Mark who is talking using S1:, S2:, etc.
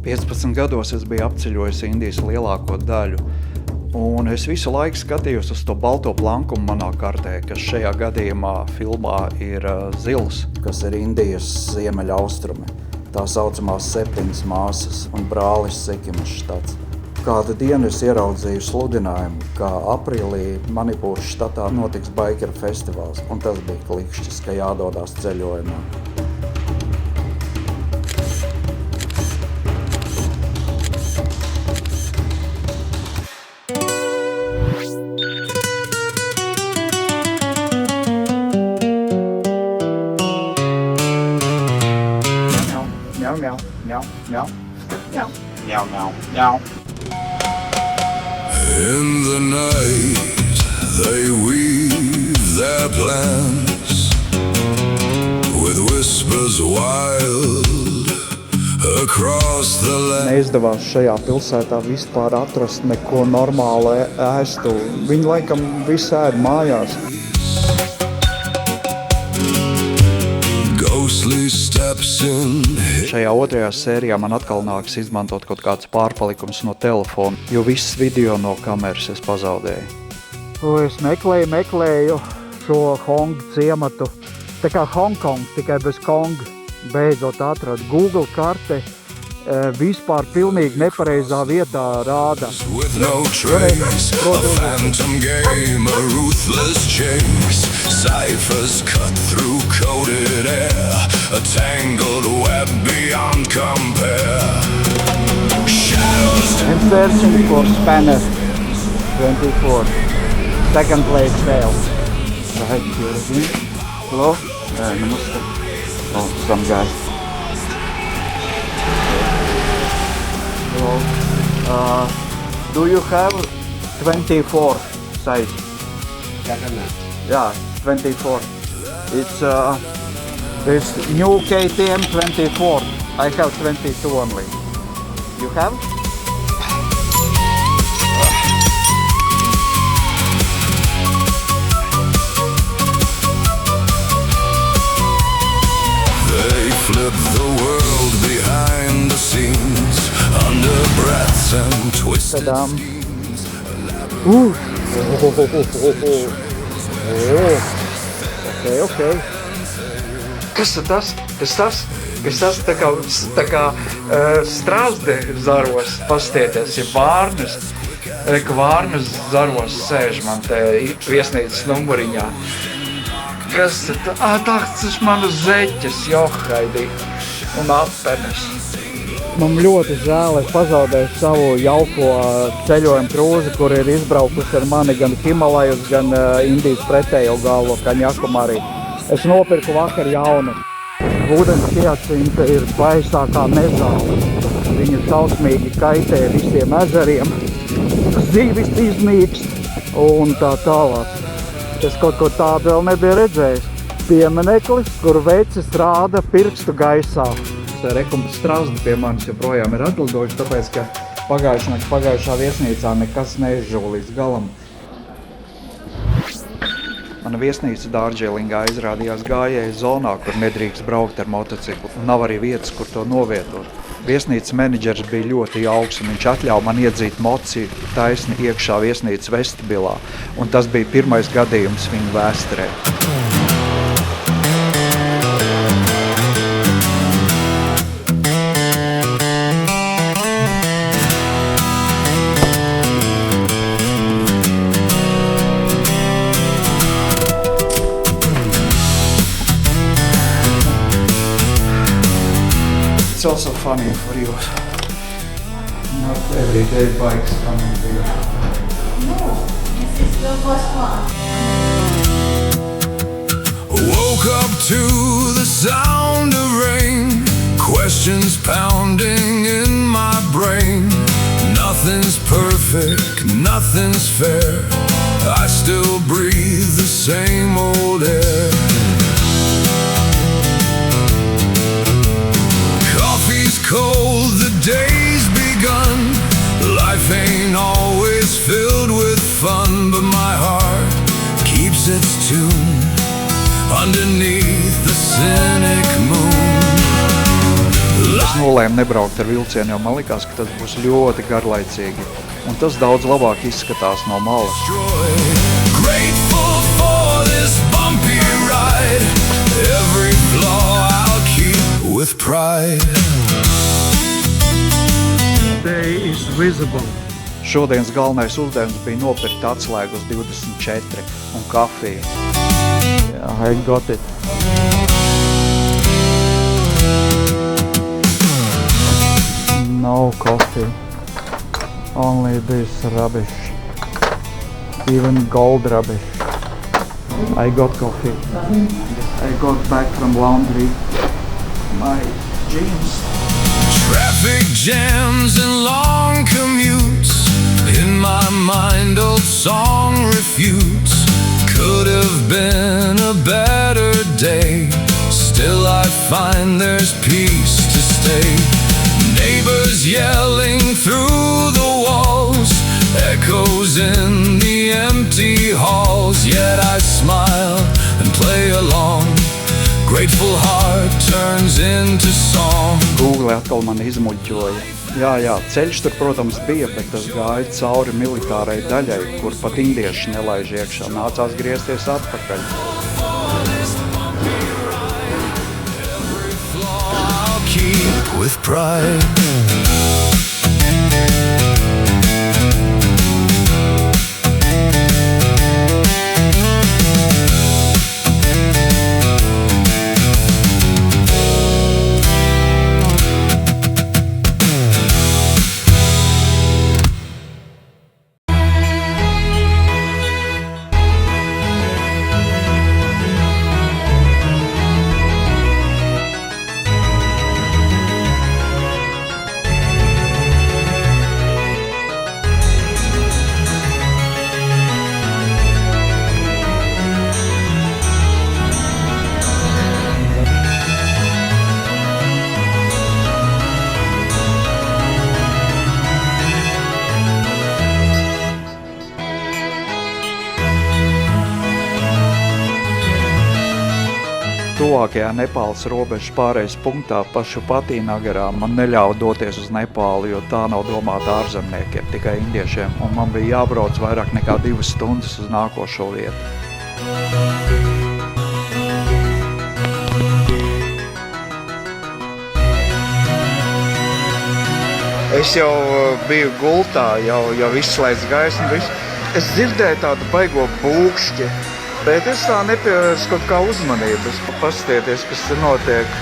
S1: 15 gados es biju apceļojis Indijas lielāko daļu, un es visu laiku skatījos uz to balto plankumu manā kartē, kas šajā gadījumā filmā ir zils, kas ir Indijas ziemeļaustrumi. Tā saucamās 7 māsas un brālis Sikimas štats. Kādu dienu es ieraudzīju sludinājumu, ka aprīlī Manipūras štatā notiks baikeru festivāls, un tas bija klikšķis, ka jādodās ceļojumā.
S2: In the night, they weave their plans with whispers wild across the land.
S1: Neizdevās šajā pilsētā vispār atrast neko normālu ēstu. Viņi laikam visi ēd mājās.
S2: Ghostly steps in.
S1: Šajā otrajā sērijā man atkal nāks izmantot kaut kāds pārpalikums no telefona, jo viss video no kameras es pazaudēju.
S3: Es meklēju šo Hongu ciematu. Tā kā Hongkong, tikai bez Konga. Beidzot atradu Google karte. Vispār pilnīgi nepareizā vietā rāda.
S2: With no trace, a phantom game, a ruthless chase. Ciphers cut through coated air, a tangled web beyond compare. Shadows.
S3: I'm searching for Spanner 24. Second place failed.
S1: Right here again. Hello? Namaste. Oh, some guy. Hello. Do you have 24 size? Yeah, 24. It's new KTM 24. I have 22 only. You have?
S2: They flip the world behind the scenes, under breaths and twisted schemes.
S3: Okay.
S1: Kas tas? Kas tā kā strāzde zaros pastieties, ja vārnas. Ka vārnas zaros sēž man te viesnīcas numuriņā. Kas tas manu zeķes, johaidī un apenes.
S3: Man ļoti žēl, es pazaudēju savu jauko ceļojumu krūzi, kur ir izbraukusi ar mani gan Himalajus, gan Indijas pretējo galu, Kanjakumari. Es nopirku vakar jaunu. Ūdens hiacinta ir baisākā mezāla. Viņa šausmīgi kaitē visiem ezeriem, zīvis iznīkst un tā tālāk. Es kaut ko tādu vēl nebiju redzējis. Piemineklis, kuru vecis rāda pirkstu gaisā. Strāzdi pie manis joprojām ir atlidojuši, tāpēc, ka pagājušā viesnīcā nekas neizžuva līdz galam. Mana viesnīca Dārdželingā izrādījās gājēju zonā, kur nedrīkst braukt ar motociklu. Nav arī vietas, kur to novietot. Viesnīcas menedžers bija ļoti jauks un viņš atļāva man iedzīt moci taisni iekšā viesnīcas vestibilā. Un tas bija pirmais gadījums viņa vēsturē. It's also funny for you. Not everyday bikes coming here.
S4: No, this is the first one.
S2: Woke up to the sound of rain, questions pounding in my brain. Nothing's perfect, nothing's fair. I still breathe the same old air. Cold, the day's begun. Life ain't always filled with fun, but my heart keeps its tune underneath the cynic moon.
S1: es nolēmu nebraukt ar vilcienu, jo man likās, ka tas būs ļoti garlaicīgi. Un tas daudz labāk izskatās no malas.
S2: Grateful for this bumpy ride. Every flaw I'll keep with pride.
S3: Day is visible.
S1: Šodienas galvenais uzdevums bija nopirkt atslēgu uz 24 un kafiju.
S3: Yeah, I got it. No coffee. Only this rubbish. Even gold rubbish. I got coffee. I got back from laundry my jeans.
S2: Traffic jams and long commutes. In my mind old song refutes. Could have been a better day. Still I find there's peace to stay. Neighbors yelling through the walls. Echoes in the empty halls. Yet I smile and play along. Grateful heart turns into song.
S1: Google atkal man izmuļķoja. Jā, ceļš tur, protams, bija, bet tas gāja cauri militārai daļai, kur pat indieši nelaiž iekšā. Nācās griezties atpakaļ.
S2: Every flaw I'll keep with pride.
S1: Tuvākajā Nepāles robežas pārejas punktā Pašupatī nagarā man neļauj doties uz Nepālu, jo tā nav domāta ārzemniekiem, tikai indiešiem, un man bija jābrauc vairāk nekā 2 stundas uz nākošo vietu. Es jau biju gultā, jau izslēdz gaismu, visu. Es dzirdēju tādu baigo būkšķi. Bet es tā nepievērsu kaut kā uzmanības. Paskatieties, kas te notiek.